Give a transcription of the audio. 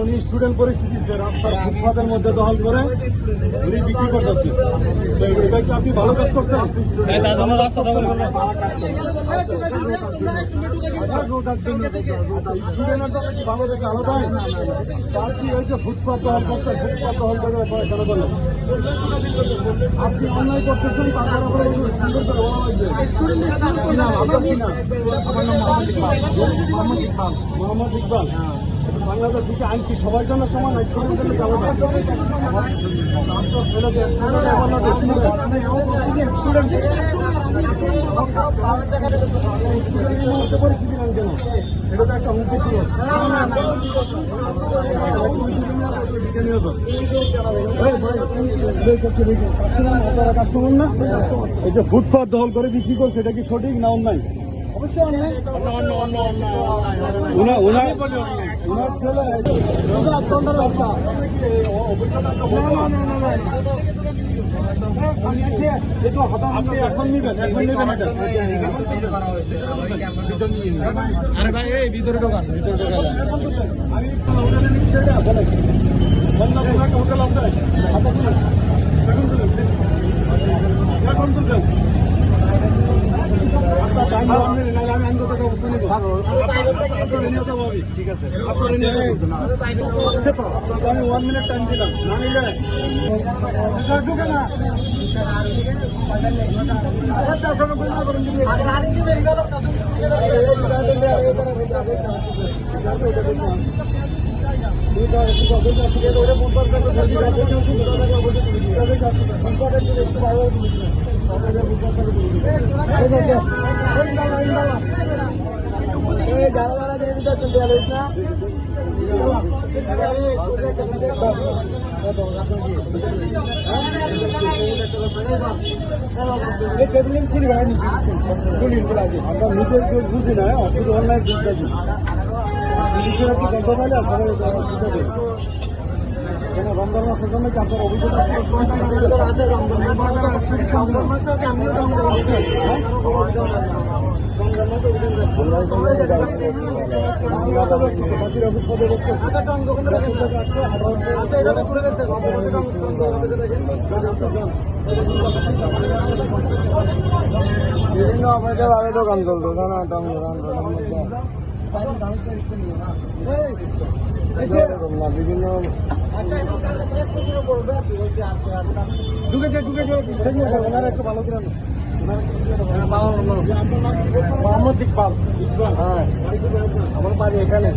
উনি স্টুডেন্ট পরিস্থিতি যে রাস্তার ফুটপাতের মধ্যে দখল করে উনি বিক্রি করতেছে। এটা কি আপনি ভালো কাজ করছেন? বাংলাদেশে আলাদা তার কি ওই যে ফুটপাত দখল করছে, ফুটপাত দখল করে কেন করলেন? আপনি অন্যায় করতেছেন, তারপরে সুন্দর করে বলা লাগবে। কি নাম আপনার? কি নাম? আমার নাম মোহাম্মদ ইকবাল। মোহাম্মদ ইকবাল। মোহাম্মদ ইকবাল। বাংলাদেশে কি আইন কি সবার জন্য সমান? এটা তো একটা হুমকি ছিল। কাস্টমার না, এই যে ফুটপাত দখল করে বিক্রি করছে, এটা কি সঠিক না অন্যায়? অবশ্যই আপনি এখন নিবেন, এখন নিবেন এটা। আরে ভাই এই ভিতরে ঢোকান, ভিতরে ঢোকান। আমি হোটেলে নিচ্ছি এটা বলেন। একটা হোটেল আছে এখন তুলছেন। ঠিক আছে, আমি 1 মিনিট টাইম দিলাম, না নিলে ঢুকে না। আমরা নিজের দোষ বুঝি না, অসুবিধা অন্যায় দোষ দেখি। পুলিশের একটু গল্প পাইলে সবাই বুঝাবে। রমজান মাসের জন্য কি আপনার অভিজ্ঞতা? বিভিন্ন অবৈধভাবে দোকান চলতো না, বিভিন্ন মোহাম্মদ ইকবাল। হ্যাঁ, আমার বাড়ি এখানে।